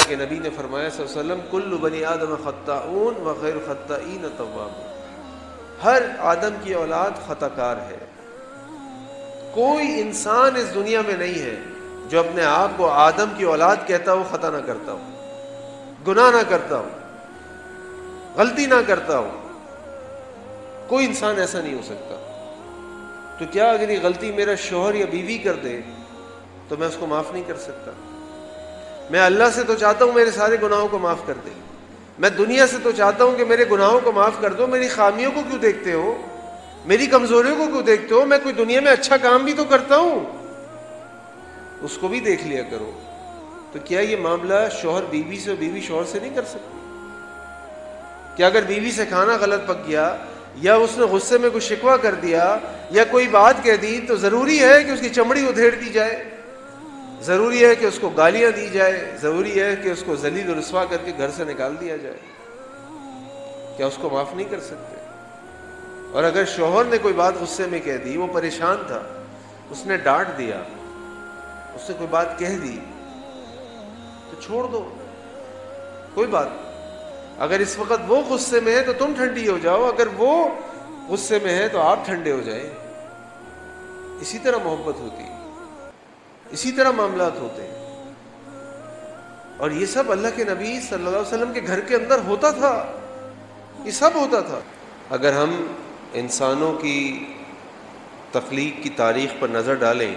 اللہ کے نبی نے فرمایا صلی اللہ علیہ وسلم کل بنی آدم خطاؤن و خیر الخطائین توابون، ہر آدم کی اولاد خطا کار ہے. کوئی انسان اس دنیا میں نہیں ہے جو اپنے آپ کو آدم کی اولاد کہتا ہو خطا نہ کرتا ہو، گناہ نہ کرتا ہو، غلطی نہ کرتا ہو. کوئی انسان ایسا نہیں ہو سکتا. تو کیا اگر یہ غلطی میرا شوہر یا بیوی کر دے تو میں اس کو معاف نہیں کر سکتا؟ میں اللہ سے تو چاہتا ہوں میرے سارے گناہوں کو معاف کر دے، میں دنیا سے تو چاہتا ہوں کہ میرے گناہوں کو معاف کر دو. میری خامیوں کو کیوں دیکھتے ہو؟ میری کمزوریوں کو کیوں دیکھتے ہو؟ میں کوئی دنیا میں اچھا کام بھی تو کرتا ہوں، اس کو بھی دیکھ لیا کرو. تو کیا یہ معاملہ شوہر بیوی سے اور بیوی شوہر سے نہیں کر سکتی؟ کہ اگر بیوی سے کھانا غلط پک گیا یا اس نے غصے میں کوئی شکوہ کر دیا یا کوئی بات کہہ دی تو ضروری ہے کہ اس کی چمڑی ادھیڑ دی جائے، ضروری ہے کہ اس کو گالیاں دی جائے، ضروری ہے کہ اس کو ذلیل و رسوا کر کے گھر سے نکال دیا جائے؟ کیا اس کو معاف نہیں کر سکتے؟ اور اگر شوہر نے کوئی بات غصے میں کہہ دی، وہ پریشان تھا، اس نے ڈانٹ دیا، اس نے کوئی بات کہہ دی، تو چھوڑ دو، کوئی بات. اگر اس وقت وہ غصے میں ہے تو تم ٹھنڈی ہو جاؤ، اگر وہ غصے میں ہے تو آپ ٹھنڈے ہو جائیں. اسی طرح محبت ہوتی ہے، اسی طرح معاملات ہوتے ہیں. اور یہ سب اللہ کے نبی صلی اللہ علیہ وسلم کے گھر کے اندر ہوتا تھا، یہ سب ہوتا تھا. اگر ہم انسانوں کی تخلیق کی تاریخ پر نظر ڈالیں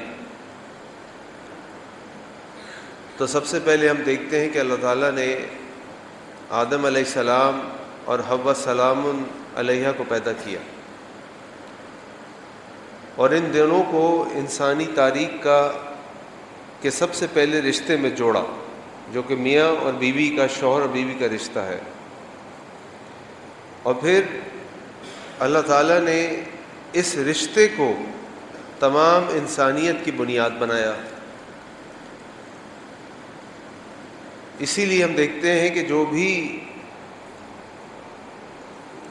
تو سب سے پہلے ہم دیکھتے ہیں کہ اللہ تعالیٰ نے آدم علیہ السلام اور حوا سلام علیہ کو پیدا کیا، اور ان دونوں کو انسانی تاریخ کے سب سے پہلے رشتے میں جوڑا، جو کہ میاں اور بیوی کا، شوہر اور بیوی کا رشتہ ہے. اور پھر اللہ تعالیٰ نے اس رشتے کو تمام انسانیت کی بنیاد بنایا. اسی لیے ہم دیکھتے ہیں کہ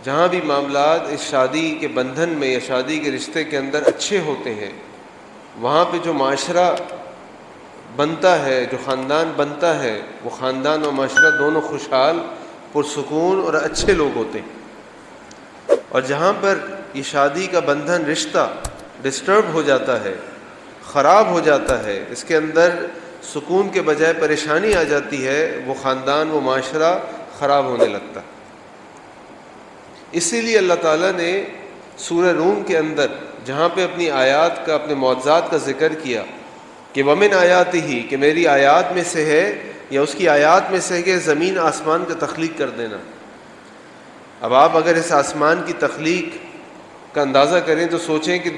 جہاں بھی معاملات اس شادی کے بندھن میں یا شادی کے رشتے کے اندر اچھے ہوتے ہیں، وہاں پہ جو معاشرہ بنتا ہے، جو خاندان بنتا ہے، وہ خاندان اور معاشرہ دونوں خوشحال، پرسکون اور اچھے لوگ ہوتے ہیں. اور جہاں پر یہ شادی کا بندھن، رشتہ ڈسٹرب ہو جاتا ہے، خراب ہو جاتا ہے، اس کے اندر سکون کے بجائے پریشانی آ جاتی ہے، وہ خاندان، وہ معاشرہ خراب ہونے لگتا ہے. اسی لیے اللہ تعالیٰ نے سورہ روم کے اندر جہاں پہ اپنی آیات کا، اپنے معجزات کا ذکر کیا کہ وَمِنْ آیَاتِهِ، کہ میری آیات میں سے ہے یا اس کی آیات میں سے ہے کہ زمین آسمان کا تخلیق کر دینا. اب آپ اگر اس آسمان کی تخلیق کا اندازہ کریں تو سوچیں کہ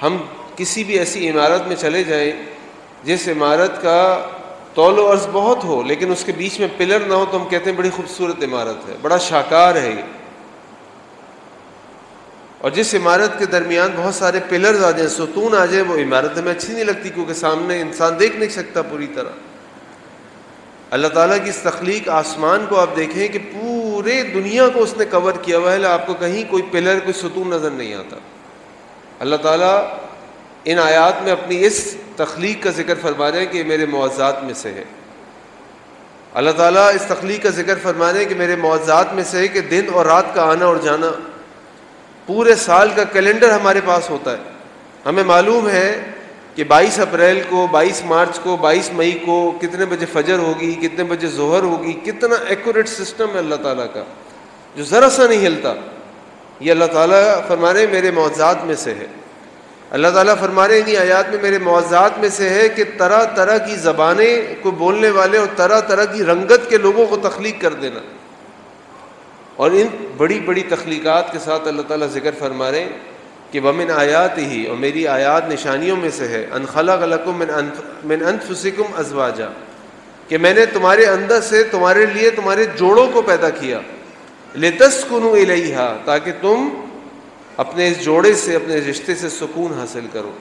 ہم کسی بھی ایسی عمارت میں چلے جائیں جس عمارت کا طول و عرض بہت ہو لیکن اس کے بیچ میں پلر نہ ہو تو ہم کہتے ہیں بڑی خوبصورت عمارت ہے، بڑا شاہکار ہے یہ. اور جس عمارت کے درمیان بہت سارے پلرز آ جائیں، ستون آ جائیں، وہ عمارت ہمیں اچھی نہیں لگتی کیونکہ سامنے انسان دیکھ نہیں سکتا پوری طرح. اللہ تعالیٰ کی اس تخلیق آسمان کو آپ دیکھیں کہ پورے دنیا کو اس نے کور کیا ہوا ہے، آپ کو کہیں کوئی پلر، کوئی ستون نظر نہیں آتا. اللہ تعالیٰ ان آیات میں اپنی اس تخلیق کا ذکر فرما رہے ہیں کہ میرے معجزات میں سے ہے. اللہ تعالیٰ اس تخلیق کا ذکر فرما رہے ہیں کہ میرے معجزات میں سے ہے کہ دن اور رات کا آنا اور جانا، پورے سال کا کیلنڈر ہمارے پاس ہوتا ہے. ہمیں معلوم ہے کہ 22 اپریل کو، 22 مارچ کو، 22 مئی کو کتنے بجے فجر ہوگی، کتنے بجے ظہر ہوگی. کتنا ایکوریٹ سسٹم ہے اللہ تعالیٰ کا جو ذرا سا نہیں ہلتا. یہ اللہ تعالیٰ فرما رہے ہیں میرے معجزات میں سے ہے. اللہ تعالیٰ فرما رہے ہیں کہ آیات میں میرے معجزات میں سے ہے کہ طرح طرح کی زبانیں کو بولنے والے اور طرح طرح کی رنگت کے لوگوں کو تخلیق کر دینا. اور ان بڑی بڑی تخلیقات کے ساتھ اللہ تعالیٰ ذکر فرما رہے ہیں کہ وَمِنْ آیَاتِهِ، اور میری آیات نشانیوں میں سے ہے، أَنْ خَلَقَ لَكُم مِّنْ أَنفُسِكُمْ أَزْوَاجًا، کہ میں نے تمہارے اندر سے تمہارے لیے تمہارے جوڑوں کو پیدا کیا، لِتَسْكُنُوا إِلَيْهَا، تاکہ تم اپنے اس جوڑے سے، اپنے رشتے سے سکون حاصل کرو.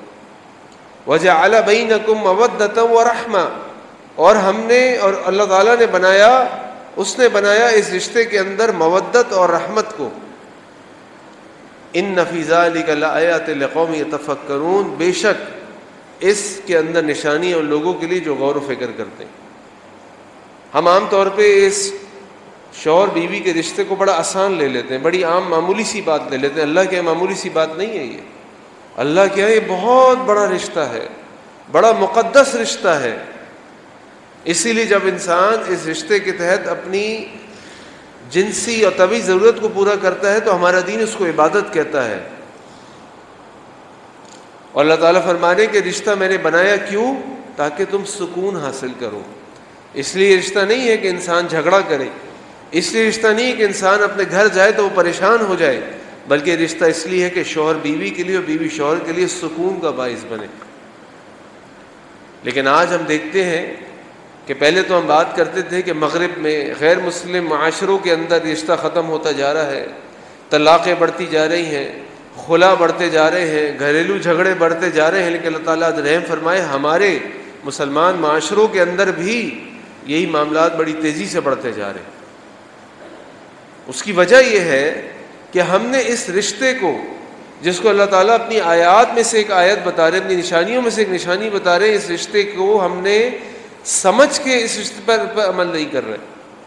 وَجَعَلَ بَيْنَكُمْ مَوَدَّةً وَرَحْمَةً، اور ہم نے، اور اللہ تعالیٰ نے بنایا، اس نے بنایا اس رشتے کے اندر مودت اور رحمت کو. ان فی ذلک لآیات لقوم یتفکرون، بے شک اس کے اندر نشانی اور لوگوں کے لیے جو غور و فکر کرتے ہیں. ہم عام طور پہ اس شوہر بیوی کے رشتے کو بڑا آسان لے لیتے ہیں، بڑی عام معمولی سی بات لے لیتے ہیں. اللہ کیا معمولی سی بات نہیں ہے یہ. اللہ کیا ہے، یہ بہت بڑا رشتہ ہے، بڑا مقدس رشتہ ہے. اسی لیے جب انسان اس رشتے کے تحت اپنی جنسی اور طبعی ضرورت کو پورا کرتا ہے تو ہمارا دین اس کو عبادت کہتا ہے. اور اللہ تعالیٰ فرمانے کہ رشتہ میں نے بنایا کیوں؟ تاکہ تم سکون حاصل کرو. اس لیے رشتہ نہیں ہے کہ انسان جھگڑا کرے، اس لیے رشتہ نہیں ہے کہ انسان اپنے گھر جائے تو وہ پریشان ہو جائے، بلکہ رشتہ اس لیے ہے کہ شوہر بیوی کے لیے اور بیوی شوہر کے لیے سکون کا باعث بنے. لیکن آج ہم دیکھتے ہیں کہ پہلے تو ہم بات کرتے تھے کہ مغرب میں غیر مسلم معاشروں کے اندر رشتہ ختم ہوتا جا رہا ہے، طلاقیں بڑھتی جا رہی ہیں، خلا بڑھتے جا رہے ہیں، گھریلو جھگڑے بڑھتے جا رہے ہیں. لیکن اللہ تعالیٰ رحم فرمائے ہمارے مسلمان معاشروں کے اندر بھی یہی معاملات بڑی تیزی سے بڑھتے جا رہے ہیں. اس کی وجہ یہ ہے کہ ہم نے اس رشتے کو، جس کو اللہ تعالیٰ اپنی آیات میں سے ایک آیت بتا رہے ہیں، اپنی نشانیوں میں سے ایک نشانی بتا رہے ہیں، اس رشتے کو ہم نے سمجھ کے اس رشتے پر عمل نہیں کر رہے.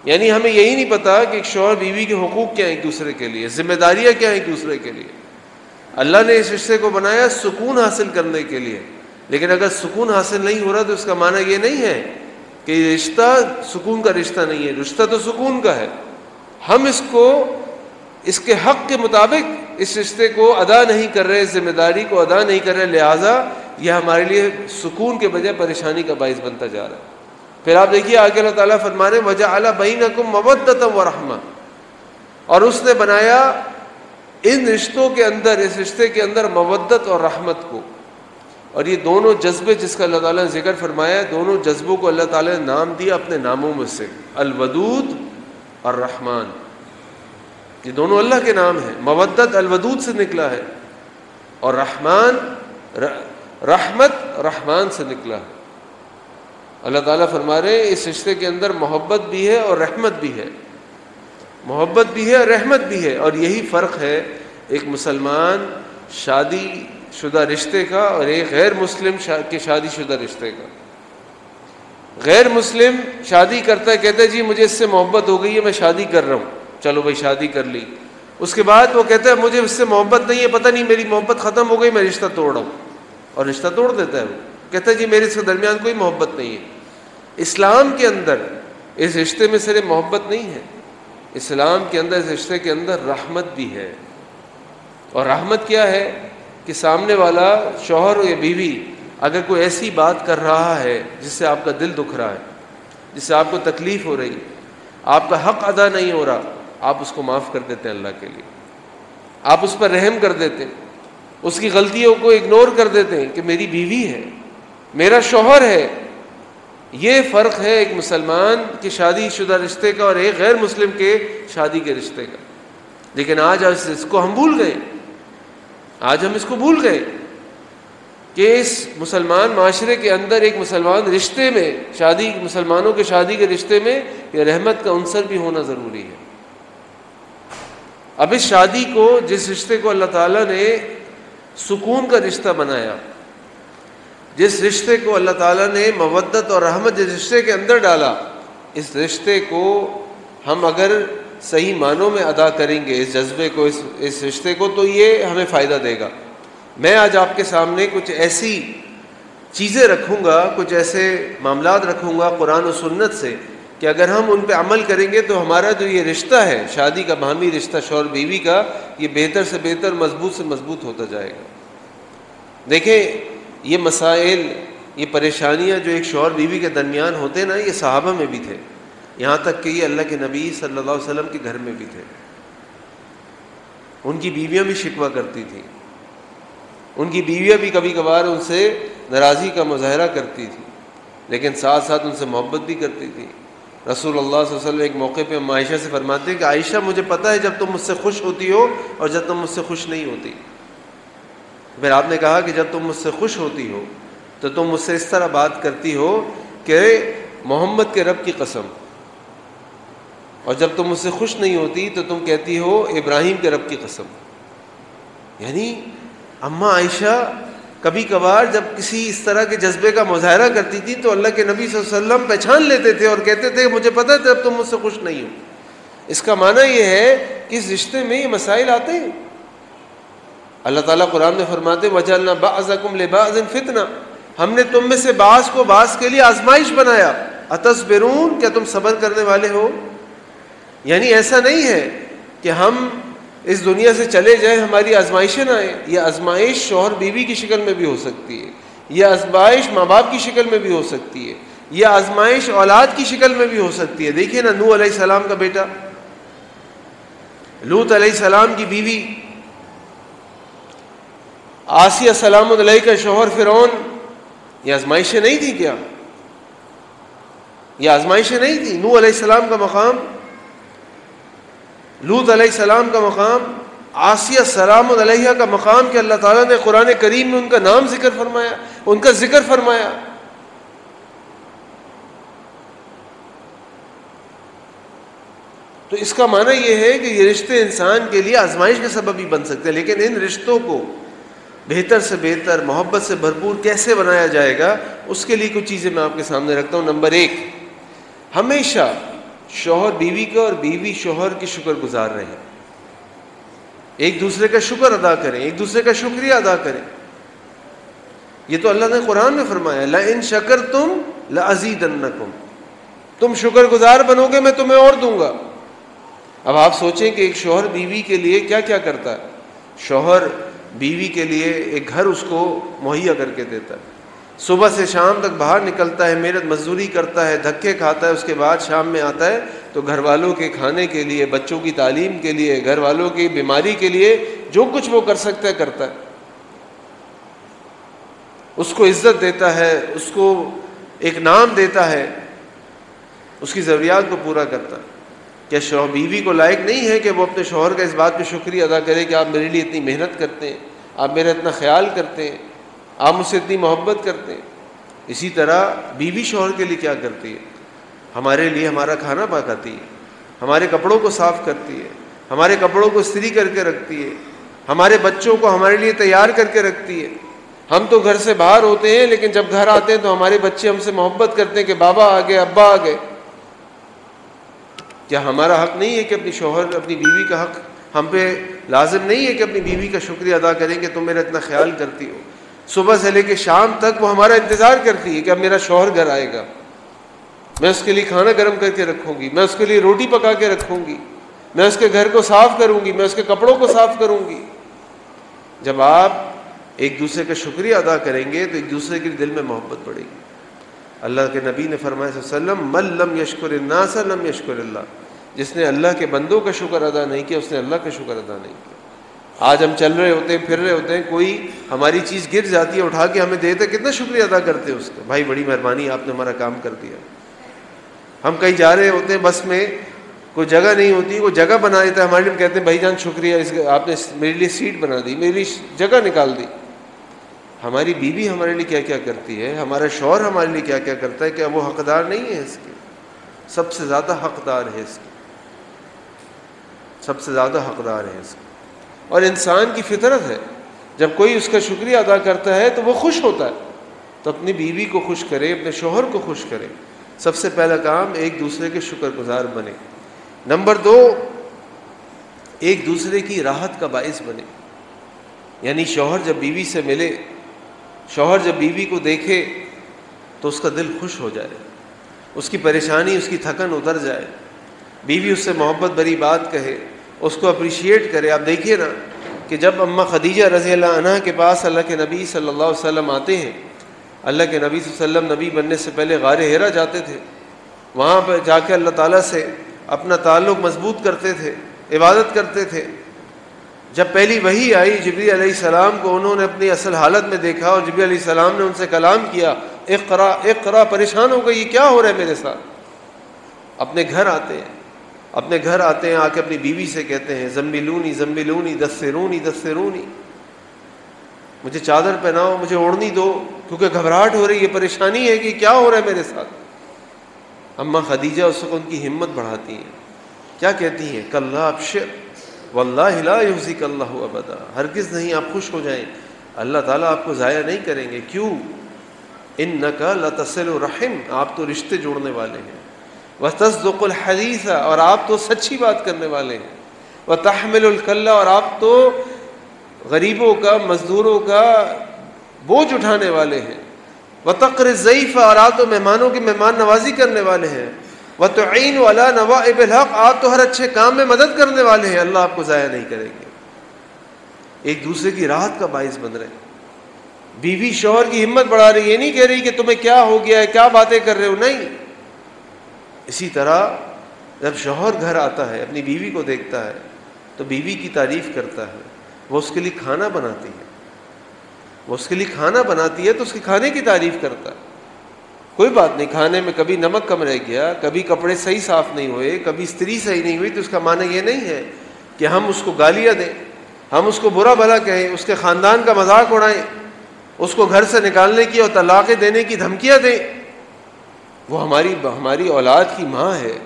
یعنی ہمیں یہی نہیں پتا کہ ایک شوہر بیوی کے حقوق کیا ہیں ایک دوسرے کے لیے، ذمہ داریاں کیا ہیں ایک دوسرے کے لیے. اللہ نے اس رشتے کو بنایا سکون حاصل کرنے کے لیے، لیکن اگر سکون حاصل نہیں ہو رہا تو اس کا معنی یہ نہیں ہے کہ یہ رشتہ سکون کا رشتہ نہیں ہے. رشتہ تو سکون کا ہے، ہم اس کو اس کے حق کے مطابق اس رشتے کو ادا نہیں کر رہے، ذمہ داری کو ادا نہیں کر رہے، لہٰذا یہ ہمارے لیے سکون کے بجائے پریشانی کا باعث بنتا جا رہا ہے. پھر آپ دیکھیے آگے اللہ تعالیٰ فرما رہے ہیں وَجَعَلَ بَيْنَكُمْ مَوَدَّةً وَرَحْمَةً، اور اس نے بنایا ان رشتوں کے اندر، اس رشتے کے اندر مودت اور رحمت کو. اور یہ دونوں جذبے جس کا اللہ تعالیٰ نے ذکر فرمایا ہے، دونوں جذبوں کو اللہ تعالیٰ نے نام دیا اپنے ناموں میں سے، الودود اور رحمان. یہ دونوں اللہ کے نام ہیں. مودت الودود سے نکلا ہے اور رحمان رحمت رحمان سے نکلا ہے. اللہ تعالیٰ فرما رہے ہیں اس رشتے کے اندر محبت بھی ہے اور رحمت بھی ہے، محبت بھی ہے اور رحمت بھی ہے. اور یہی فرق ہے ایک مسلمان شادی شدہ رشتے کا اور ایک غیر مسلم کے شادی شدہ رشتے کا. غیر مسلم شادی کرتا ہے، کہتا ہے جی مجھے اس سے محبت ہو گئی ہے، میں شادی کر رہا ہوں. چلو بھائی شادی کر لی. اس کے بعد وہ کہتا ہے مجھے اس سے محبت نہیں ہے، پتہ نہیں میری محبت ختم ہو گئی، میں رشتہ توڑ رہا ہوں. اور رشتہ توڑ دیتا ہے. وہ کہتا ہے جی میرے اس کے درمیان کوئی محبت نہیں ہے. اسلام کے اندر اس رشتے میں صرف محبت نہیں ہے، اسلام کے اندر اس رشتے کے اندر رحمت بھی ہے. اور رحمت کیا ہے کہ سامنے والا شوہر یا بیوی اگر کوئی ایسی بات کر رہا ہے جس سے آپ کا دل دکھ رہا ہے، جس سے آپ کو تکلیف ہو رہی، آپ کا حق ادا نہیں ہو رہا، آپ اس کو معاف کر دیتے ہیں اللہ کے لیے. آپ اس پر رحم کر دیتے ہیں، اس کی غلطیوں کو اگنور کر دیتے ہیں کہ میری بیوی ہے، میرا شوہر ہے. یہ فرق ہے ایک مسلمان کی شادی شدہ رشتے کا اور ایک غیر مسلم کے شادی کے رشتے کا. لیکن آج اس کو ہم بھول گئے، آج ہم اس کو بھول گئے کہ اس مسلمان معاشرے کے اندر ایک مسلمان رشتے میں، شادی مسلمانوں کے شادی کے رشتے میں یہ رحمت کا عنصر بھی ہونا ضروری ہے. اب اس شادی کو، جس رشتے کو اللہ تعالیٰ نے سکون کا رشتہ بنایا، جس رشتے کو اللہ تعالیٰ نے مودت اور رحمت جس رشتے کے اندر ڈالا، اس رشتے کو ہم اگر صحیح معنوں میں ادا کریں گے، اس جذبے کو، اس رشتے کو، تو یہ ہمیں فائدہ دے گا. میں آج آپ کے سامنے کچھ ایسی چیزیں رکھوں گا، کچھ ایسے معاملات رکھوں گا قرآن و سنت سے کہ اگر ہم ان پہ عمل کریں گے تو ہمارا جو یہ رشتہ ہے شادی کا، باہمی رشتہ شوہر بیوی کا، یہ بہتر سے بہتر، مضبوط سے مضبوط ہوتا جائے گا. دیکھیں یہ مسائل، یہ پریشانیاں جو ایک شوہر بیوی کے درمیان ہوتے ہیں نا، یہ صحابہ میں بھی تھے، یہاں تک کہ یہ اللہ کے نبی صلی اللہ علیہ وسلم کے گھر میں بھی تھے. ان کی بیویاں بھی شکوہ کرتی تھیں، ان کی بیویاں بھی کبھی کبھار ان سے ناراضی کا مظاہرہ کرتی تھی، لیکن ساتھ ساتھ ان سے محبت بھی کرتی تھی. رسول اللہ صلی اللہ علیہ وسلم ایک موقع پہ عائشہ سے فرماتے ہیں کہ عائشہ مجھے پتہ ہے جب تم مجھ سے خوش ہوتی ہو اور جب تم مجھ سے خوش نہیں ہوتی. پھر آپ نے کہا کہ جب تم مجھ سے خوش ہوتی ہو تو تم مجھ سے اس طرح بات کرتی ہو کہ محمد کے رب کی قسم، اور جب تم مجھ سے خوش نہیں ہوتی تو تم کہتی ہو ابراہیم کے رب کی قسم. یعنی اماں عائشہ کبھی کبھار جب کسی اس طرح کے جذبے کا مظاہرہ کرتی تھی تو اللہ کے نبی صلی اللہ علیہ وسلم پہچان لیتے تھے اور کہتے تھے مجھے پتہ ہے اب تم مجھ سے خوش نہیں ہو. اس کا معنی یہ ہے کہ اس رشتے میں یہ مسائل آتے ہیں. اللہ تعالیٰ قرآن میں فرماتے وجعلنا بعضکم لبعض فتنہ، ہم نے تم میں سے بعض کو بعض کے لیے آزمائش بنایا. اتصبرون، کیا تم صبر کرنے والے ہو؟ یعنی ایسا نہیں ہے کہ ہم اس دنیا سے چلے جائیں ہماری آزمائشیں نہ آئیں. یہ آزمائش شوہر بیوی کی شکل میں بھی ہو سکتی ہے، یہ آزمائش ماں باپ کی شکل میں بھی ہو سکتی ہے، یہ آزمائش اولاد کی شکل میں بھی ہو سکتی ہے. دیکھیے نا نوح علیہ السلام کا بیٹا، لوط علیہ السلام کی بیوی، آسیہ سلام علیہ کا شوہر فرعون، یہ آزمائشیں نہیں تھیں کیا؟ یہ آزمائشیں نہیں تھیں. نوح علیہ السلام کا مقام، لوط علیہ السلام کا مقام، آسیہ سلام علیہ کا مقام کہ اللہ تعالیٰ نے قرآن کریم میں ان کا نام ذکر فرمایا، ان کا ذکر فرمایا. تو اس کا معنی یہ ہے کہ یہ رشتے انسان کے لیے آزمائش کا سبب بھی بن سکتے ہیں، لیکن ان رشتوں کو بہتر سے بہتر، محبت سے بھرپور کیسے بنایا جائے گا، اس کے لیے کچھ چیزیں میں آپ کے سامنے رکھتا ہوں. نمبر 1، ہمیشہ شوہر بیوی کا اور بیوی شوہر کی شکر گزار رہیں، ایک دوسرے کا شکر ادا کریں، ایک دوسرے کا شکریہ ادا کریں. یہ تو اللہ نے قرآن میں فرمایا لَإِن شَكَرْتُمْ لَأَزِيدَنَّكُمْ، تم شکر گزار بنو گے میں تمہیں اور دوں گا. اب آپ سوچیں کہ ایک شوہر بیوی کے لیے کیا کیا کرتا ہے. شوہر بیوی کے لیے ایک گھر اس کو مہیا کر کے دیتا ہے، صبح سے شام تک باہر نکلتا ہے، محنت مزدوری کرتا ہے، دھکے کھاتا ہے، اس کے بعد شام میں آتا ہے تو گھر والوں کے کھانے کے لیے، بچوں کی تعلیم کے لیے، گھر والوں کی بیماری کے لیے جو کچھ وہ کر سکتا ہے کرتا ہے. اس کو عزت دیتا ہے، اس کو ایک نام دیتا ہے، اس کی ضروریات کو پورا کرتا ہے. کیا شوہر بیوی کو لائق نہیں ہے کہ وہ اپنے شوہر کا اس بات پہ شکریہ ادا کرے کہ آپ میرے لیے اتنی محنت کرتے ہیں، آپ میرا اتنا خیال کرتے ہیں، آپ مجھ سے اتنی محبت کرتے ہیں. اسی طرح بیوی شوہر کے لیے کیا کرتی ہے، ہمارے لیے ہمارا کھانا پکاتی ہے، ہمارے کپڑوں کو صاف کرتی ہے، ہمارے کپڑوں کو استری کر کے رکھتی ہے، ہمارے بچوں کو ہمارے لیے تیار کر کے رکھتی ہے. ہم تو گھر سے باہر ہوتے ہیں لیکن جب گھر آتے ہیں تو ہمارے بچے ہم سے محبت کرتے ہیں کہ بابا آ گئے، ابا آ گئے. کیا ہمارا حق نہیں ہے کہ اپنی شوہر، اپنی بیوی کا حق ہم پہ لازم نہیں ہے کہ اپنی بیوی کا شکریہ ادا کریں کہ تم میرا اتنا خیال کرتی ہو؟ صبح سے لے کے شام تک وہ ہمارا انتظار کرتی ہے کہ اب میرا شوہر گھر آئے گا، میں اس کے لیے کھانا گرم کر کے رکھوں گی، میں اس کے لیے روٹی پکا کے رکھوں گی، میں اس کے گھر کو صاف کروں گی، میں اس کے کپڑوں کو صاف کروں گی. جب آپ ایک دوسرے کا شکریہ ادا کریں گے تو ایک دوسرے کے دل میں محبت بڑھے گی. اللہ کے نبی نے فرمایا صلی اللہ علیہ وسلم من لم یشکر الناس لم یشکر اللہ، جس نے اللہ کے بندوں کا شکر ادا نہیں کیا اس نے اللہ کا شکر ادا نہیں کیا. آج ہم چل رہے ہوتے ہیں، پھر رہے ہوتے ہیں، کوئی ہماری چیز گر جاتی ہے اٹھا کے ہمیں دیتے، کتنا شکریہ ادا کرتے ہیں اس کا، بھائی بڑی مہربانی آپ نے ہمارا کام کر دیا. ہم کہیں جا رہے ہوتے ہیں بس میں، کوئی جگہ نہیں ہوتی، کوئی جگہ بنا دیتا ہے ہمارے لیے، کہتے ہیں بھائی جان شکریہ، آپ نے میرے لیے سیٹ بنا دی، میری جگہ نکال دی. ہماری بیوی ہمارے لیے کیا کیا کرتی ہے، ہمارا شوہر ہمارے لیے کیا کیا کرتا ہے، کیا وہ حقدار نہیں ہے اس کے؟ سب سے زیادہ حقدار ہے اس کے، سب سے زیادہ حقدار ہے اس کے. اور انسان کی فطرت ہے جب کوئی اس کا شکریہ ادا کرتا ہے تو وہ خوش ہوتا ہے. تو اپنی بیوی کو خوش کرے، اپنے شوہر کو خوش کرے. سب سے پہلا کام ایک دوسرے کے شکر گزار بنے. نمبر 2، ایک دوسرے کی راحت کا باعث بنے. یعنی شوہر جب بیوی سے ملے، شوہر جب بیوی کو دیکھے تو اس کا دل خوش ہو جائے، اس کی پریشانی، اس کی تھکن اتر جائے. بیوی اس سے محبت بھری بات کہے، اس کو اپریشیٹ کرے. آپ دیکھیے نا کہ جب اماں خدیجہ رضی اللہ عنہا کے پاس اللہ کے نبی صلی اللہ علیہ وسلم آتے ہیں، اللہ کے نبی صلی اللہ علیہ وسلم نبی بننے سے پہلے غار حرا جاتے تھے، وہاں پہ جا کے اللہ تعالیٰ سے اپنا تعلق مضبوط کرتے تھے، عبادت کرتے تھے. جب پہلی وحی آئی جبریل علیہ السلام کو انہوں نے اپنی اصل حالت میں دیکھا اور جبریل علیہ السلام نے ان سے کلام کیا، اقرا اقرا، پریشان ہو گئی، یہ کیا ہو رہا ہے میرے ساتھ. اپنے گھر آتے ہیں، اپنے گھر آتے ہیں، آ کے اپنی بیوی سے کہتے ہیں زملونی زملونی دثرونی دثرونی، مجھے چادر پہناؤ، مجھے اوڑھنی دو، کیونکہ گھبراہٹ ہو رہی ہے، پریشانی ہے کہ کیا ہو رہا ہے میرے ساتھ. اماں خدیجہ اس وقت ان کی ہمت بڑھاتی ہیں، کیا کہتی ہیں؟ کلا ابشر واللہ لا یخزیک اللہ ابدا، ہرگز نہیں، آپ خوش ہو جائیں، اللہ تعالیٰ آپ کو ضائع نہیں کریں گے. کیوں؟ انک لتصل الرحم، آپ تو رشتے جوڑنے والے ہیں. وتصدق الحدیث، اور آپ تو سچی بات کرنے والے ہیں. وتحمل الکلہ، اور آپ تو غریبوں کا، مزدوروں کا بوجھ اٹھانے والے ہیں. وتقر الضیف، اور آپ تو مہمانوں کی مہمان نوازی کرنے والے ہیں. وتعین علی نوائب الحق، آپ تو ہر اچھے کام میں مدد کرنے والے ہیں. اللہ آپ کو ضائع نہیں کریں گے. ایک دوسرے کی راحت کا باعث بن رہے ہیں. بیوی شوہر کی ہمت بڑھا رہی ہے، یہ نہیں کہہ رہی کہ تمہیں کیا ہو گیا ہے، کیا باتیں کر رہے ہو، نہیں. اسی طرح جب شوہر گھر آتا ہے، اپنی بیوی کو دیکھتا ہے تو بیوی کی تعریف کرتا ہے. وہ اس کے لیے کھانا بناتی ہے، وہ اس کے لیے کھانا بناتی ہے تو اس کے کھانے کی تعریف کرتا ہے. کوئی بات نہیں، کھانے میں کبھی نمک کم رہ گیا، کبھی کپڑے صحیح صاف نہیں ہوئے، کبھی استری صحیح نہیں ہوئی، تو اس کا معنی یہ نہیں ہے کہ ہم اس کو گالیاں دیں، ہم اس کو برا بھلا کہیں، اس کے خاندان کا مذاق اڑائیں، اس کو گھر سے نکالنے کی اور طلاقیں دینے کی دھمکیاں دیں. وہ ہماری اولاد کی ماں ہے.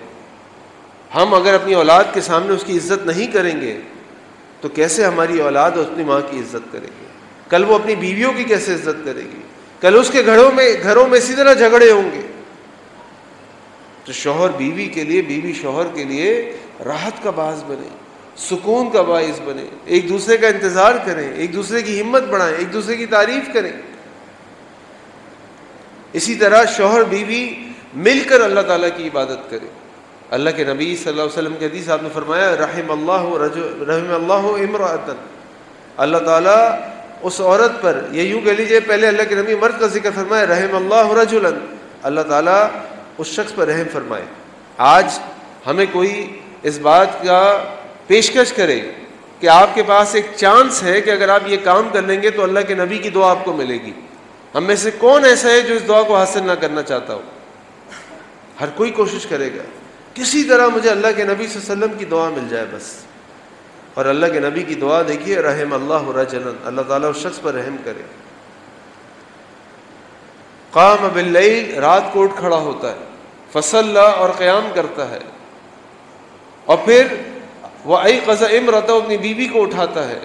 ہم اگر اپنی اولاد کے سامنے اس کی عزت نہیں کریں گے تو کیسے ہماری اولاد اپنی ماں کی عزت کرے گی؟ کل وہ اپنی بیویوں کی کیسے عزت کرے گی؟ کل اس کے گھروں میں اسی طرح جھگڑے ہوں گے. تو شوہر بیوی کے لیے، بیوی شوہر کے لیے راحت کا باعث بنے، سکون کا باعث بنے. ایک دوسرے کا انتظار کریں، ایک دوسرے کی ہمت بڑھائیں، ایک دوسرے کی تعریف کریں. اسی طرح شوہر بیوی مل کر اللہ تعالیٰ کی عبادت کریں. اللہ کے نبی صلی اللہ علیہ وسلم کی حدیث آپ نے فرمایا رحم اللہ امرأۃ، اللہ تعالیٰ اس عورت پر، یہ یوں کہہ لیجیے پہلے اللہ کے نبی مرد کا ذکر فرمایا رحم اللہ رجلا، اللہ تعالیٰ اس شخص پر رحم فرمائے. آج ہمیں کوئی اس بات کا پیشکش کرے کہ آپ کے پاس ایک چانس ہے کہ اگر آپ یہ کام کر لیں گے تو اللہ کے نبی کی دعا آپ کو ملے گی. ہم میں سے کون ایسا ہے جو اس دعا کو حاصل نہ کرنا چاہتا ہو؟ ہر کوئی کوشش کرے گا کسی طرح مجھے اللہ کے نبی صلی اللہ علیہ وسلم کی دعا مل جائے بس. اور اللہ کے نبی کی دعا دیکھیے رحم اللہ رجلا، اللہ تعالیٰ اس شخص پر رحم کرے. قام باللیل، رات کو اٹھ کھڑا ہوتا ہے، فصلی، اور قیام کرتا ہے، اور پھر وایقظ امرأتہ، اپنی بیوی کو اٹھاتا ہے،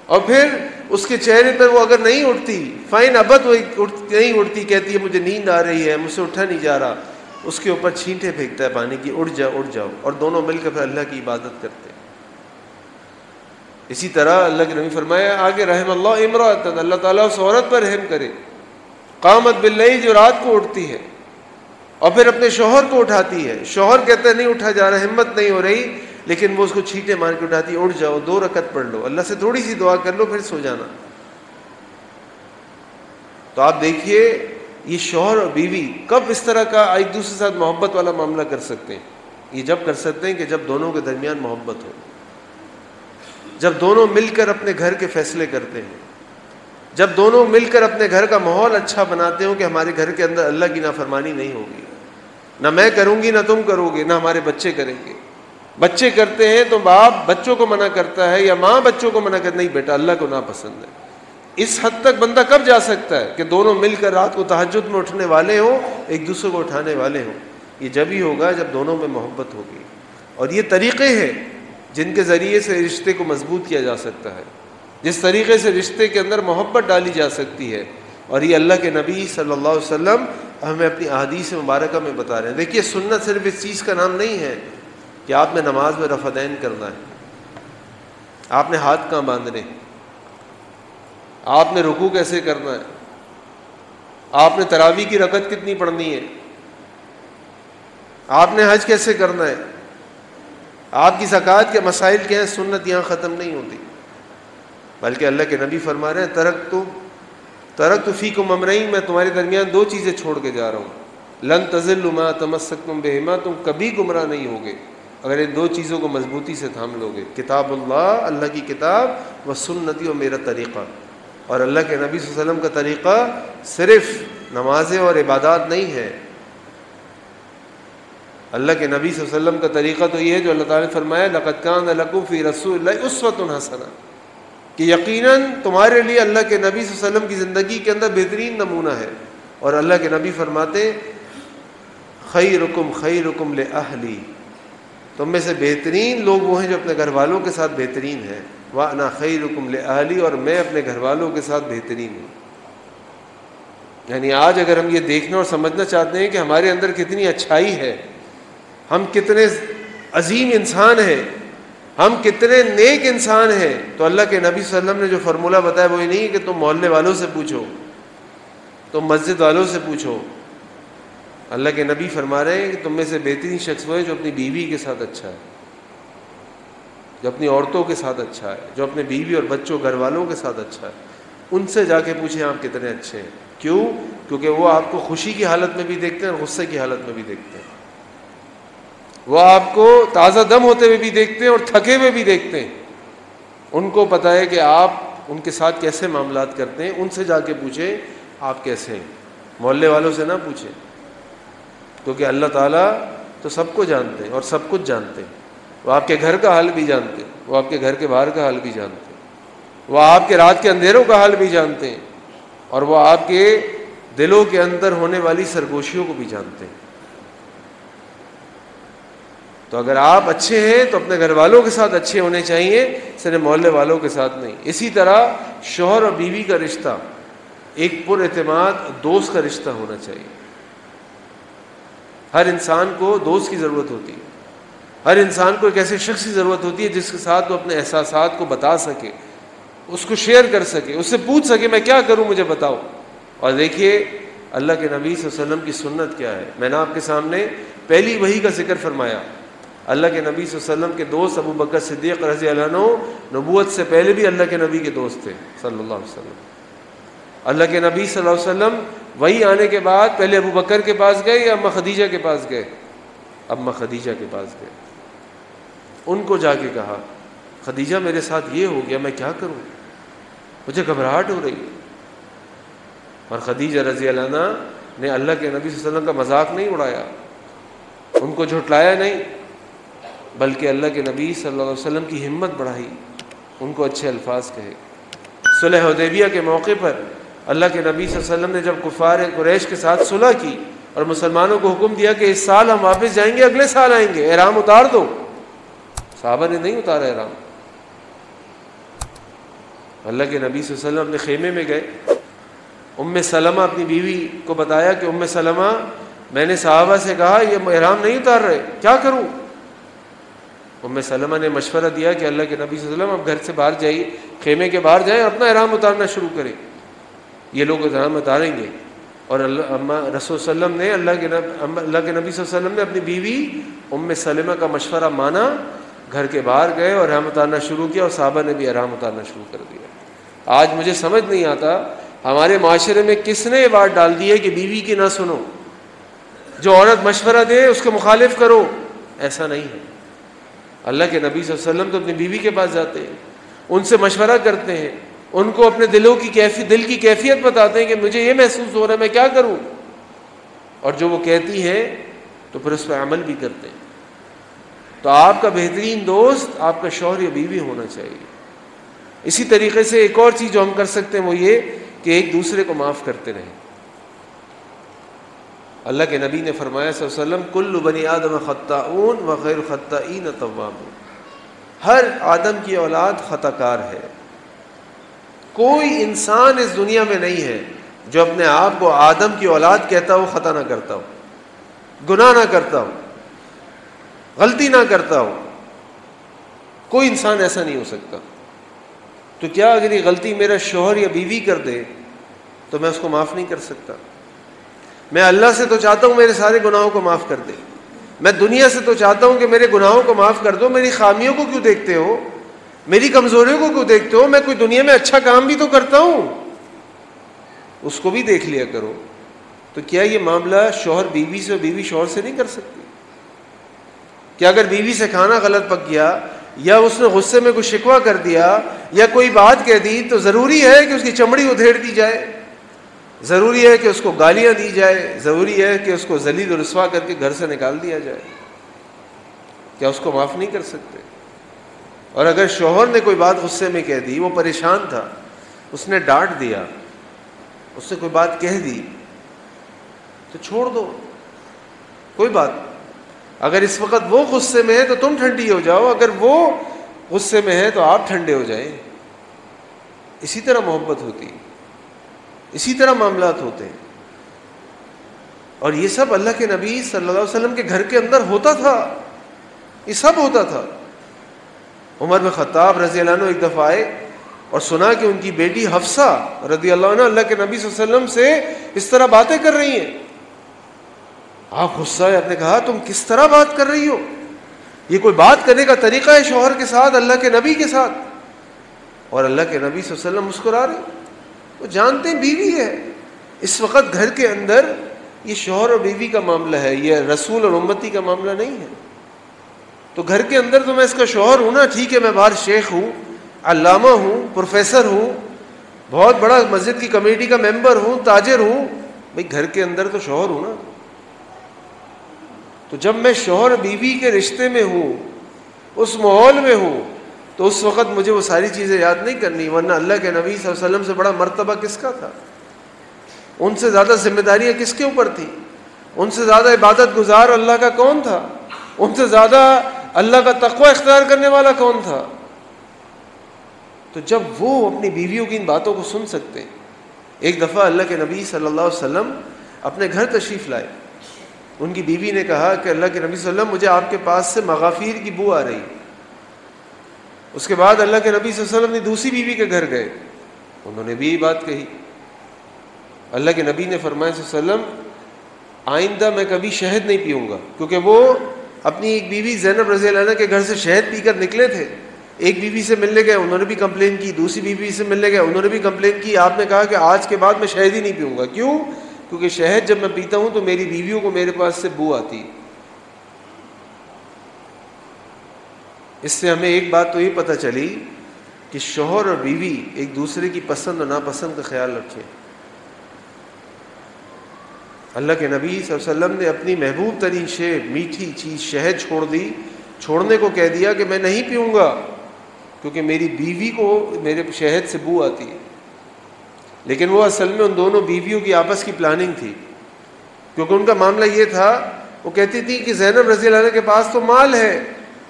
اور پھر اس کے چہرے پر وہ اگر نہیں اٹھتی، فائن ابت، وہ نہیں اٹھتی، کہتی ہے مجھے نیند آ رہی ہے، مجھ سے اٹھا نہیں جا رہا، اس کے اوپر چھینٹے پھینکتا ہے پانی کی، اٹھ جاؤ اٹھ جاؤ، اور دونوں مل کر پھر اللہ کی عبادت کرتے ہیں. اسی طرح اللہ کے نبی فرمایا آگے رحم اللہ امرأۃ، اللہ تعالیٰ اس عورت پر رحم کرے. قامت باللیل، جو رات کو اٹھتی ہے اور پھر اپنے شوہر کو اٹھاتی ہے. شوہر کہتا ہے نہیں اٹھا جا رہا، ہمت نہیں ہو رہی، لیکن وہ اس کو چھینٹے مار کے اٹھاتی ہے، اٹھ جاؤ 2 رکعت پڑھ لو، اللہ سے تھوڑی سی دعا کر لو، پھر سو جانا. تو آپ دیکھیے یہ شوہر اور بیوی کب اس طرح کا ایک دوسرے کے ساتھ محبت والا معاملہ کر سکتے ہیں؟ یہ جب کر سکتے ہیں کہ جب دونوں کے درمیان محبت ہو، جب دونوں مل کر اپنے گھر کے فیصلے کرتے ہیں، جب دونوں مل کر اپنے گھر کا ماحول اچھا بناتے ہوں کہ ہمارے گھر کے اندر اللہ کی نافرمانی نہیں ہوگی، نہ میں کروں گی نہ تم کرو گے، نہ ہمارے بچے کریں گے. بچے کرتے ہیں تو باپ بچوں کو منع کرتا ہے یا ماں بچوں کو منع کرتا، نہیں بیٹا اللہ کو ناپسند ہے. اس حد تک بندہ کب جا سکتا ہے کہ دونوں مل کر رات کو تہجد میں اٹھنے والے ہوں، ایک دوسرے کو اٹھانے والے ہوں؟ یہ جب ہی ہوگا جب دونوں میں محبت ہوگی. اور یہ طریقے ہیں جن کے ذریعے سے رشتے کو مضبوط کیا جا سکتا ہے، جس طریقے سے رشتے کے اندر محبت ڈالی جا سکتی ہے. اور یہ اللہ کے نبی صلی اللہ علیہ وسلم ہمیں اپنی احادیث مبارکہ میں بتا رہے ہیں. دیکھیے سنت صرف اس چیز کا نام نہیں ہے کہ آپ نے نماز میں رفعتین کرنا ہے، آپ نے ہاتھ کہاں باندھنے، آپ نے رکوع کیسے کرنا ہے، آپ نے تراویح کی رکعت کتنی پڑھنی ہے، آپ نے حج کیسے کرنا ہے، آپ کی زکوٰۃ کے مسائل کیا ہیں. سنت یہاں ختم نہیں ہوتی، بلکہ اللہ کے نبی فرما رہے ہیں ترکت فیکم امرین، میں تمہارے درمیان 2 چیزیں چھوڑ کے جا رہا ہوں، لن تضلوا ما تمسکتم بہما، تم کبھی گمراہ نہیں ہوگے اگر ان 2 چیزوں کو مضبوطی سے تھام لو گے. کتاب اللہ، اللہ کی کتاب، و سنتی، اور میرا طریقہ. اور اللہ کے نبی صلی اللہ علیہ وسلم کا طریقہ صرف نمازیں اور عبادات نہیں ہے. اللہ کے نبی صلی اللہ علیہ وسلم کا طریقہ تو یہ ہے جو اللہ تعالیٰ نے فرمایا لقد کان لکم فی رسول اللہ اسوۃ حسنہ، کہ یقیناً تمہارے لیے اللہ کے نبی صلی اللہ علیہ وسلم کی زندگی کے اندر بہترین نمونہ ہے. اور اللہ کے نبی فرماتے خیرکم خیرکم لأہلی، تم میں سے بہترین لوگ وہ ہیں جو اپنے گھر والوں کے ساتھ بہترین ہیں. وَأَنَا خَيْرُكُمْ لِأَهْلِي، اور میں اپنے گھر والوں کے ساتھ بہترین ہوں۔ یعنی آج اگر ہم یہ دیکھنا اور سمجھنا چاہتے ہیں کہ ہمارے اندر کتنی اچھائی ہے، ہم کتنے عظیم انسان ہیں، ہم کتنے نیک انسان ہیں، تو اللہ کے نبی صلی اللہ علیہ وسلم نے جو فارمولہ بتایا وہ یہ نہیں کہ تم محلے والوں سے پوچھو، تم مسجد والوں سے پوچھو۔ اللہ کے نبی فرما رہے ہیں کہ تم میں سے بہترین شخص وہ ہے جو اپنی بیوی کے ساتھ اچھا ہے، جو اپنی عورتوں کے ساتھ اچھا ہے، جو اپنے بیوی اور بچوں گھر والوں کے ساتھ اچھا ہے۔ ان سے جا کے پوچھیں آپ کتنے اچھے ہیں۔ کیوں؟ کیونکہ وہ آپ کو خوشی کی حالت میں بھی دیکھتے ہیں اور غصے کی حالت میں بھی دیکھتے ہیں، وہ آپ کو تازہ دم ہوتے ہوئے بھی دیکھتے ہیں اور تھکے ہوئے بھی دیکھتے ہیں۔ ان کو پتہ ہے کہ آپ ان کے ساتھ کیسے معاملات کرتے ہیں، ان سے جا کے پوچھیں آپ کیسے ہیں، محلے والوں سے نہ پوچھیں، کیونکہ اللہ تعالیٰ تو سب کو جانتے ہیں اور سب کچھ جانتے ہیں۔ وہ آپ کے گھر کا حال بھی جانتے ہیں، وہ آپ کے گھر کے باہر کا حال بھی جانتے ہیں، وہ آپ کے رات کے اندھیروں کا حال بھی جانتے ہیں، اور وہ آپ کے دلوں کے اندر ہونے والی سرگوشیوں کو بھی جانتے ہیں۔ تو اگر آپ اچھے ہیں تو اپنے گھر والوں کے ساتھ اچھے ہونے چاہیے، صرف محلے والوں کے ساتھ نہیں۔ اسی طرح شوہر اور بیوی کا رشتہ ایک پر اعتماد دوست کا رشتہ ہونا چاہیے۔ ہر انسان کو دوست کی ضرورت ہوتی ہے، ہر انسان کو ایک ایسے شخص کی ضرورت ہوتی ہے جس کے ساتھ وہ اپنے احساسات کو بتا سکے، اس کو شیئر کر سکے، اس سے پوچھ سکے میں کیا کروں مجھے بتاؤ۔ اور دیکھیے اللہ کے نبی صلی اللہ علیہ وسلم کی سنت کیا ہے۔ میں نے آپ کے سامنے پہلی وحی کا ذکر فرمایا۔ اللہ کے نبی صلی اللہ علیہ وسلم کے دوست ابو بکر صدیق رضی اللہ عنہ نبوت سے پہلے بھی اللہ کے نبی کے دوست تھے صلی اللہ علیہ وسلم۔ اللہ کے نبی صلی اللہ علیہ وسلم وحی آنے کے بعد پہلے ابو بکر کے پاس گئے یا اماں خدیجہ کے پاس گئے؟ اماں خدیجہ کے پاس گئے، ان کو جا کے کہا خدیجہ میرے ساتھ یہ ہو گیا، میں کیا کروں، مجھے گھبراہٹ ہو رہی ہے۔ اور خدیجہ رضی اللہ عنہ نے اللہ کے نبی صلی اللہ علیہ وسلم کا مذاق نہیں اڑایا، ان کو جھٹلایا نہیں، بلکہ اللہ کے نبی صلی اللہ علیہ وسلم کی ہمت بڑھائی، ان کو اچھے الفاظ کہے۔ صلح حدیبیہ کے موقع پر اللہ کے نبی صلی اللہ علیہ وسلم نے جب کفار قریش کے ساتھ صلح کی اور مسلمانوں کو حکم دیا کہ اس سال ہم واپس جائیں گے، اگلے سال آئیں گے، احرام اتار دو، صحابہ نے نہیں اتارا احرام۔ اللہ کے نبی صلی اللہ علیہ وسلم اپنے خیمے میں گئے، ام سلمہ اپنی بیوی کو بتایا کہ ام سلمہ میں نے صحابہ سے کہا یہ احرام نہیں اتار رہے، کیا کروں؟ ام سلمہ نے مشورہ دیا کہ اللہ کے نبی صلی اللہ علیہ وسلم اب گھر سے باہر جائیے، خیمے کے باہر جائیں، اپنا احرام اتارنا شروع کریں، یہ لوگ احرام اتاریں گے۔ اور رسول صلی اللہ علیہ وسلم نے اللہ کے نبی صلی اللہ علیہ وسلم نے اپنی بیوی ام سلمہ کا مشورہ مانا، گھر کے باہر گئے اور احرام اتارنا شروع کیا، اور صحابہ نے بھی احرام اتارنا شروع کر دیا۔ آج مجھے سمجھ نہیں آتا ہمارے معاشرے میں کس نے یہ بات ڈال دی ہے کہ بیوی کی نہ سنو، جو عورت مشورہ دے اس کے مخالف کرو۔ ایسا نہیں ہے۔ اللہ کے نبی صلی اللہ علیہ وسلم تو اپنی بیوی کے پاس جاتے ہیں، ان سے مشورہ کرتے ہیں، ان کو اپنے دل کی کیفیت بتاتے ہیں کہ مجھے یہ محسوس ہو رہا ہے، میں کیا کروں، اور جو وہ کہتی ہے تو پھر اس پہ عمل بھی کرتے ہیں۔ تو آپ کا بہترین دوست آپ کا شوہر یا بیوی ہونا چاہیے۔ اسی طریقے سے ایک اور چیز جو ہم کر سکتے ہیں وہ یہ کہ ایک دوسرے کو معاف کرتے رہیں۔ اللہ کے نبی نے فرمایا صلی اللہ علیہ وسلم کل بنی آدم خطاؤن وخیر الخطائین توابون، ہر آدم کی اولاد خطا کار ہے، کوئی انسان اس دنیا میں نہیں ہے جو اپنے آپ کو آدم کی اولاد کہتا ہو خطا نہ کرتا ہو، گناہ نہ کرتا ہو، غلطی نہ کرتا ہو، کوئی انسان ایسا نہیں ہو سکتا۔ تو کیا اگر یہ غلطی میرا شوہر یا بیوی کر دے تو میں اس کو معاف نہیں کر سکتا؟ میں اللہ سے تو چاہتا ہوں میرے سارے گناہوں کو معاف کر دے، میں دنیا سے تو چاہتا ہوں کہ میرے گناہوں کو معاف کر دو، میری خامیوں کو کیوں دیکھتے ہو، میری کمزوریوں کو کیوں دیکھتے ہو، میں کوئی دنیا میں اچھا کام بھی تو کرتا ہوں، اس کو بھی دیکھ لیا کرو۔ تو کیا یہ معاملہ شوہر بیوی سے اور بیوی شوہر سے نہیں کر سکتی؟ کہ اگر بیوی سے کھانا غلط پک گیا یا اس نے غصے میں کوئی شکوہ کر دیا یا کوئی بات کہہ دی تو ضروری ہے کہ اس کی چمڑی ادھیڑ دی جائے، ضروری ہے کہ اس کو گالیاں دی جائے، ضروری ہے کہ اس کو ذلیل و رسوا کر کے گھر سے نکال دیا جائے؟ کیا اس کو معاف نہیں کر سکتے؟ اور اگر شوہر نے کوئی بات غصے میں کہہ دی، وہ پریشان تھا، اس نے ڈانٹ دیا، اس نے کوئی بات کہہ دی، تو چھوڑ دو، کوئی بات۔ اگر اس وقت وہ غصے میں ہے تو تم ٹھنڈی ہو جاؤ، اگر وہ غصے میں ہے تو آپ ٹھنڈے ہو جائیں. اسی طرح محبت ہوتی ہے, اسی طرح معاملات ہوتے ہیں. اور یہ سب اللہ کے نبی صلی اللہ علیہ وسلم کے گھر کے اندر ہوتا تھا, یہ سب ہوتا تھا. عمر بن خطاب رضی اللہ عنہ ایک دفعہ آئے اور سنا کہ ان کی بیٹی حفصہ رضی اللہ عنہ اللہ کے نبی صلی اللہ علیہ وسلم سے اس طرح باتیں کر رہی ہیں. آپ غصہ ہے, آپ نے کہا تم کس طرح بات کر رہی ہو, یہ کوئی بات کرنے کا طریقہ ہے شوہر کے ساتھ, اللہ کے نبی کے ساتھ؟ اور اللہ کے نبی صلی اللہ علیہ وسلم مسکرا رہے, وہ جانتے ہیں بیوی ہے. اس وقت گھر کے اندر یہ شوہر اور بیوی کا معاملہ ہے, یہ رسول اور امتی کا معاملہ نہیں ہے. تو گھر کے اندر تو میں اس کا شوہر ہوں نا, ٹھیک ہے میں باہر شیخ ہوں, علامہ ہوں, پروفیسر ہوں, بہت بڑا مسجد کی کمیٹی کا ممبر ہوں, تاجر ہوں, بھئی گھر کے اندر تو شوہر ہوں نا. تو جب میں شوہر بیوی کے رشتے میں ہوں, اس ماحول میں ہوں, تو اس وقت مجھے وہ ساری چیزیں یاد نہیں کرنی, ورنہ اللہ کے نبی صلی اللہ علیہ وسلم سے بڑا مرتبہ کس کا تھا؟ ان سے زیادہ ذمہ داریاں کس کے اوپر تھیں؟ ان سے زیادہ عبادت گزار اللہ کا کون تھا؟ ان سے زیادہ اللہ کا تقوی اختیار کرنے والا کون تھا؟ تو جب وہ اپنی بیویوں کی ان باتوں کو سن سکتے. ایک دفعہ اللہ کے نبی صلی اللہ علیہ وسلم اپنے گھر تشریف لائے. ان کی بیوی نے کہا کہ اللہ کے نبی صلی اللہ علیہ وسلم مجھے آپ کے پاس سے مغافیر کی بو آ رہی. اس کے بعد اللہ کے نبی صلی اللہ علیہ وسلم نے دوسری بیوی کے گھر گئے, انہوں نے بھی یہی بات کہی. اللہ کے نبی نے فرمایا صلی اللہ علیہ وسلم آئندہ میں کبھی شہد نہیں پیوں گا, کیونکہ وہ اپنی ایک بیوی زینب رضی اللہ عنہ کے گھر سے شہد پی کر نکلے تھے. ایک بیوی سے ملنے گئے, انہوں نے بھی کمپلین کی, دوسری بیوی سے ملنے گئے, انہوں نے بھی کمپلین کی. آپ نے کہا کہ آج کے بعد میں شہد ہی نہیں پیوں گا. کیوں؟ کیونکہ شہد جب میں پیتا ہوں تو میری بیویوں کو میرے پاس سے بو آتی. اس سے ہمیں ایک بات تو یہ پتہ چلی کہ شوہر اور بیوی ایک دوسرے کی پسند اور ناپسند کا خیال رکھیں. اللہ کے نبی صلی اللہ علیہ وسلم نے اپنی محبوب ترین شے میٹھی چیز شہد چھوڑ دی, چھوڑنے کو کہہ دیا کہ میں نہیں پیوں گا کیونکہ میری بیوی کو میرے شہد سے بو آتی ہے. لیکن وہ اصل میں ان دونوں بیویوں کی آپس کی پلاننگ تھی, کیونکہ ان کا معاملہ یہ تھا, وہ کہتی تھی کہ زینب رضی اللہ عنہ کے پاس تو مال ہے,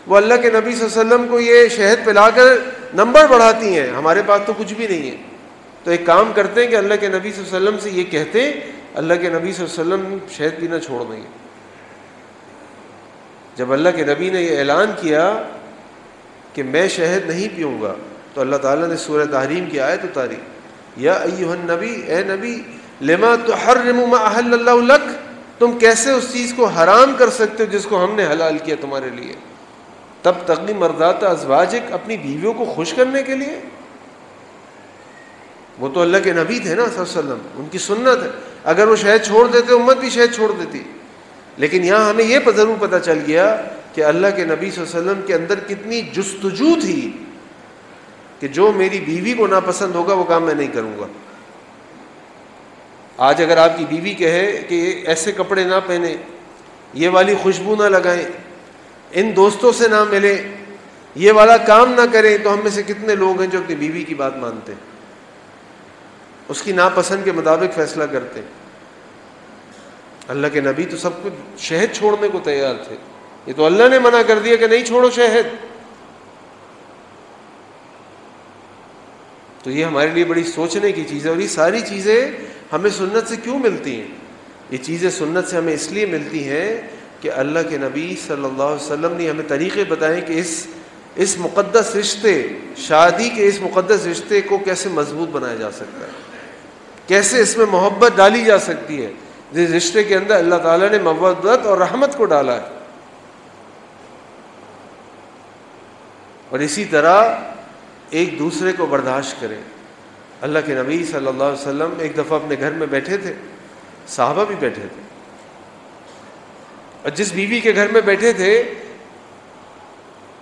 وہ اللہ کے نبی صلی اللہ علیہ وسلم کو یہ شہد پلا کر نمبر بڑھاتی ہیں, ہمارے پاس تو کچھ بھی نہیں ہے. تو ایک کام کرتے ہیں کہ اللہ کے نبی صلی اللہ علیہ وسلم سے یہ کہتے ہیں, اللہ کے نبی صلی اللہ علیہ وسلم شہد پینا چھوڑ دیں گے. جب اللہ کے نبی نے یہ اعلان کیا کہ میں شہد نہیں پیوں گا, تو اللہ تعالیٰ نے سورہ تحریم کی آیت اتاری, یا ایھا النبی, اے نبی, لما تحرم ما احل اللہ لک, تم کیسے اس چیز کو حرام کر سکتے ہو جس کو ہم نے حلال کیا تمہارے لیے. تب تغنی مرضات ازواجک, اپنی بیویوں کو خوش کرنے کے لیے. وہ تو اللہ کے نبی تھے نا صلی اللہ علیہ وسلم, ان کی سنت ہے. اگر وہ شہد چھوڑ دیتے امت بھی شہد چھوڑ دیتی. لیکن یہاں ہمیں یہ ضرور پتہ چل گیا کہ اللہ کے نبی صلی اللہ علیہ وسلم کے اندر کتنی جستجو تھی کہ جو میری بیوی کو ناپسند ہوگا وہ کام میں نہیں کروں گا. آج اگر آپ کی بیوی کہے کہ ایسے کپڑے نہ پہنیں, یہ والی خوشبو نہ لگائیں, ان دوستوں سے نہ ملیں, یہ والا کام نہ کریں, تو ہم میں سے کتنے لوگ ہیں جو اپنی بیوی کی بات مانتے ہیں, اس کی ناپسند کے مطابق فیصلہ کرتے ہیں. اللہ کے نبی تو سب کچھ شہد چھوڑنے کو تیار تھے, یہ تو اللہ نے منع کر دیا کہ نہیں چھوڑو شہد. تو یہ ہمارے لیے بڑی سوچنے کی چیز ہے. اور یہ ساری چیزیں ہمیں سنت سے کیوں ملتی ہیں؟ یہ چیزیں سنت سے ہمیں اس لیے ملتی ہیں کہ اللہ کے نبی صلی اللہ علیہ وسلم نے ہمیں طریقے بتائیں کہ اس مقدس رشتے, شادی کے اس مقدس رشتے کو کیسے مضبوط بنایا جا سکتا ہے, کیسے اس میں محبت ڈالی جا سکتی ہے. جس رشتے کے اندر اللہ تعالیٰ نے مودت اور رحمت کو ڈالا ہے. اور اسی طرح ایک دوسرے کو برداشت کریں. اللہ کے نبی صلی اللہ علیہ وسلم ایک دفعہ اپنے گھر میں بیٹھے تھے, صحابہ بھی بیٹھے تھے, اور جس بیوی کے گھر میں بیٹھے تھے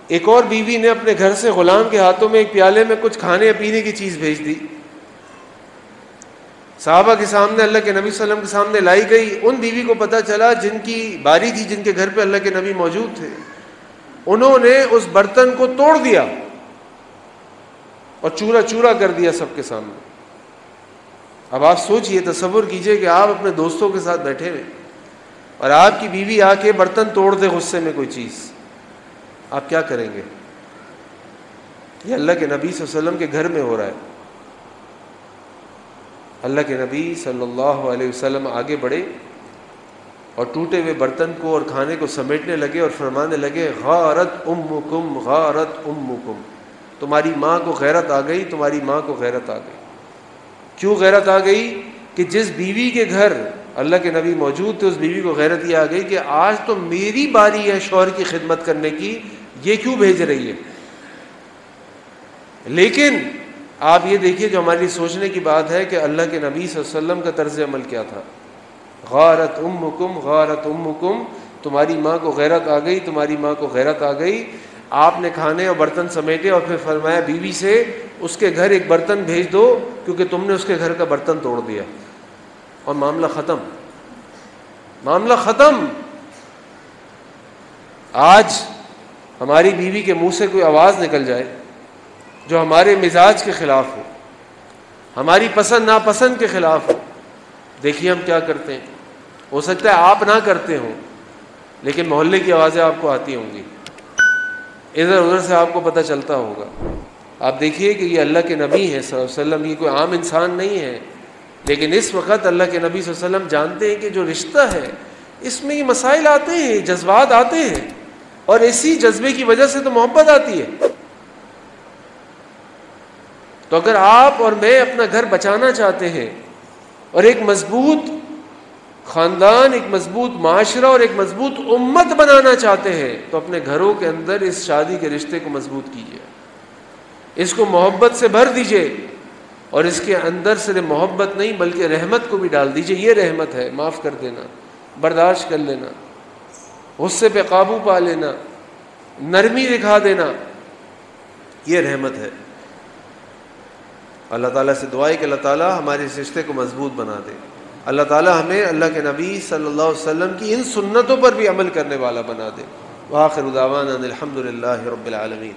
ایک اور بیوی نے اپنے گھر سے غلام کے ہاتھوں میں ایک پیالے میں کچھ کھانے یا پینے کی چیز بھیج دی. صحابہ کے سامنے, اللہ کے نبی صلی اللہ علیہ وسلم کے سامنے لائی گئی. ان بیوی کو پتہ چلا جن کی باری تھی, جن کے گھر پہ اللہ کے نبی موجود تھے, انہوں نے اس برتن کو توڑ دیا اور چورا چورا کر دیا سب کے سامنے. اب آپ سوچئے, تصور کیجئے کہ آپ اپنے دوستوں کے ساتھ بیٹھے ہوئے اور آپ کی بیوی آ کے برتن توڑ دے غصے میں کوئی چیز, آپ کیا کریں گے؟ یہ اللہ کے نبی صلی اللہ علیہ وسلم کے گھر میں ہو رہا ہے. اللہ کے نبی صلی اللہ علیہ وسلم آگے بڑھے اور ٹوٹے ہوئے برتن کو اور کھانے کو سمیٹنے لگے اور فرمانے لگے غارت امکم غارت امکم، تمہاری ماں کو غیرت آ گئی، تمہاری ماں کو غیرت آ گئی. کیوں غیرت آ گئی؟ کہ جس بیوی کے گھر اللہ کے نبی موجود تھے اس بیوی کو غیرت یہ آ گئی کہ آج تو میری باری ہے شوہر کی خدمت کرنے کی، یہ کیوں بھیج رہی ہے. لیکن آپ یہ دیکھیے جو ہماری سوچنے کی بات ہے کہ اللہ کے نبی صلی اللہ علیہ وسلم کا طرز عمل کیا تھا. غارت امکم غارت امکم، تمہاری ماں کو غیرت آ گئی، تمہاری ماں کو غیرت آ گئی. آپ نے کھانے اور برتن سمیٹے اور پھر فرمایا بیوی سے اس کے گھر ایک برتن بھیج دو کیونکہ تم نے اس کے گھر کا برتن توڑ دیا. اور معاملہ ختم، معاملہ ختم. آج ہماری بیوی کے منہ سے کوئی آواز نکل جائے جو ہمارے مزاج کے خلاف ہو، ہماری پسند ناپسند کے خلاف ہو، دیکھیے ہم کیا کرتے ہیں. ہو سکتا ہے آپ نہ کرتے ہوں لیکن محلے کی آوازیں آپ کو آتی ہوں گی، ادھر ادھر سے آپ کو پتہ چلتا ہوگا. آپ دیکھیے کہ یہ اللہ کے نبی ہیں صلی اللہ علیہ وسلم، یہ کوئی عام انسان نہیں ہے. لیکن اس وقت اللہ کے نبی صلی اللہ علیہ وسلم جانتے ہیں کہ جو رشتہ ہے اس میں یہ مسائل آتے ہیں، جذبات آتے ہیں، اور اسی جذبے کی وجہ سے تو محبت آتی ہے. تو اگر آپ اور میں اپنا گھر بچانا چاہتے ہیں اور ایک مضبوط خاندان، ایک مضبوط معاشرہ اور ایک مضبوط امت بنانا چاہتے ہیں تو اپنے گھروں کے اندر اس شادی کے رشتے کو مضبوط کیجیے، اس کو محبت سے بھر دیجیے، اور اس کے اندر صرف محبت نہیں بلکہ رحمت کو بھی ڈال دیجیے. یہ رحمت ہے، معاف کر دینا، برداشت کر لینا، غصے پہ قابو پا لینا، نرمی دکھا دینا، یہ رحمت ہے. اللہ تعالیٰ سے دعا ہے کہ اللہ تعالیٰ ہمارے اس رشتے کو مضبوط بنا دے. اللہ تعالیٰ ہمیں اللہ کے نبی صلی اللہ علیہ وسلم کی ان سنتوں پر بھی عمل کرنے والا بنا دے. وآخر دعوانا الحمد للہ رب العالمین.